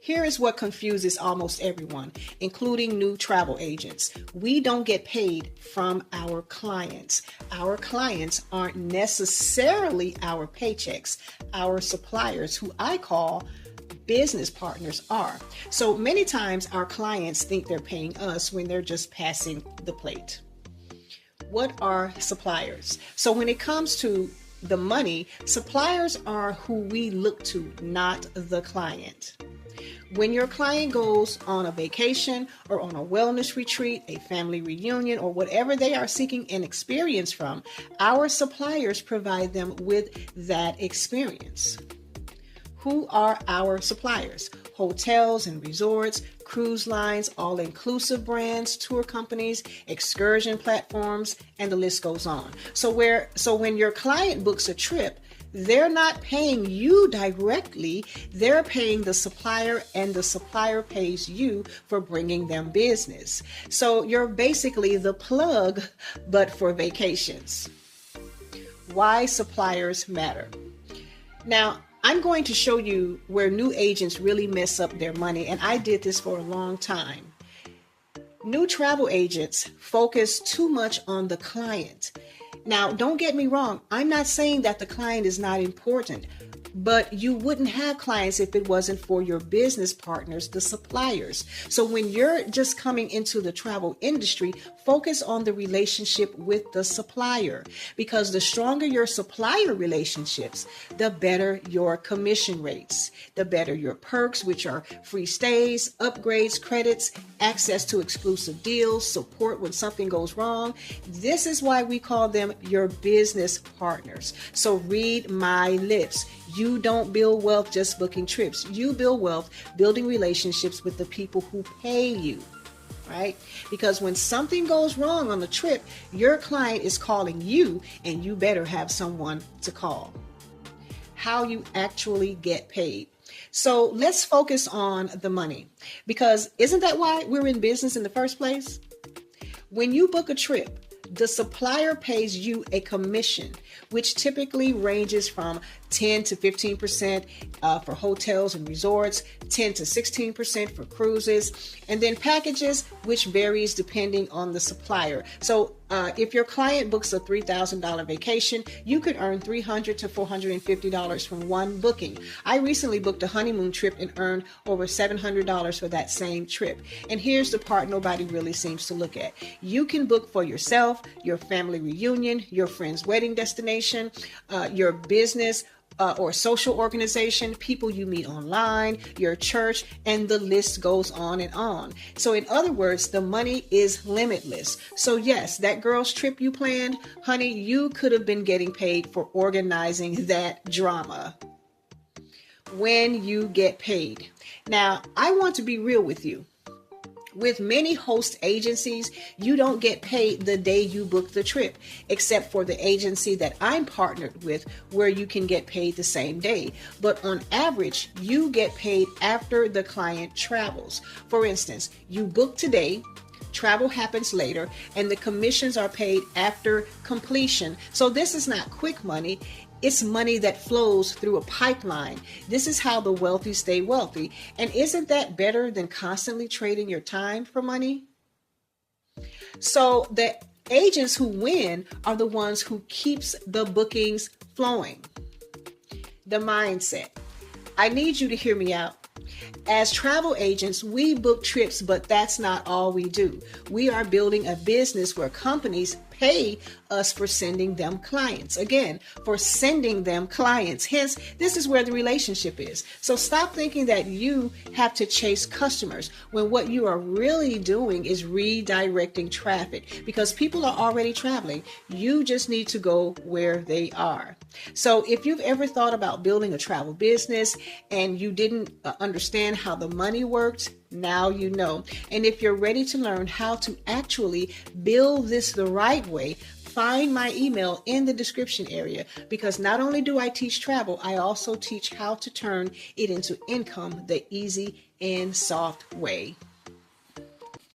Here is what confuses almost everyone, including new travel agents. We don't get paid from our clients. Our clients aren't necessarily our paychecks. Our suppliers, who I call business partners, are. So many times our clients think they're paying us when they're just passing the plate. What are suppliers? So when it comes to the money, suppliers are who we look to, not the client. When your client goes on a vacation or on a wellness retreat, a family reunion, or whatever they are seeking an experience from, our suppliers provide them with that experience. Who are our suppliers? Hotels and resorts, cruise lines, all-inclusive brands, tour companies, excursion platforms, and the list goes on. So when your client books a trip, they're not paying you directly, they're paying the supplier, and the supplier pays you for bringing them business. So you're basically the plug, but for vacations. Why suppliers matter. Now, I'm going to show you where new agents really mess up their money, and I did this for a long time. New travel agents focus too much on the client. Now, don't get me wrong, I'm not saying that the client is not important, but you wouldn't have clients if it wasn't for your business partners, the suppliers. So when you're just coming into the travel industry, focus on the relationship with the supplier, because the stronger your supplier relationships, the better your commission rates, the better your perks, which are free stays, upgrades, credits, access to exclusive deals, support when something goes wrong. This is why we call them your business partners. So read my lips. You don't build wealth just booking trips. You build wealth building relationships with the people who pay you, right? Because when something goes wrong on the trip, your client is calling you, and you better have someone to call. How you actually get paid. So let's focus on the money, because isn't that why we're in business in the first place? When you book a trip, the supplier pays you a commission, which typically ranges from 10 to 15% for hotels and resorts, 10 to 16% for cruises, and then packages, which varies depending on the supplier. So if your client books a $3,000 vacation, you could earn $300 to $450 from one booking. I recently booked a honeymoon trip and earned over $700 for that same trip. And here's the part nobody really seems to look at. You can book for yourself, your family reunion, your friend's wedding destination, your business or social organization, people you meet online, your church, and the list goes on and on. So in other words, the money is limitless. So yes, that girl's trip you planned, honey, you could have been getting paid for organizing that drama. When you get paid. Now, I want to be real with you. With many host agencies, you don't get paid the day you book the trip, except for the agency that I'm partnered with, where you can get paid the same day. But on average, you get paid after the client travels. For instance, you book today, travel happens later, and the commissions are paid after completion. So this is not quick money. It's money that flows through a pipeline. This is how the wealthy stay wealthy. And isn't that better than constantly trading your time for money? So the agents who win are the ones who keeps the bookings flowing. The mindset. I need you to hear me out. As travel agents, we book trips, but that's not all we do. We are building a business where companies pay us for sending them clients. Again, for sending them clients. Hence, this is where the relationship is. So stop thinking that you have to chase customers when what you are really doing is redirecting traffic, because people are already traveling. You just need to go where they are. So if you've ever thought about building a travel business and you didn't understand how the money worked, now you know. And if you're ready to learn how to actually build this the right way, find my email in the description area, because not only do I teach travel, I also teach how to turn it into income the easy and soft way.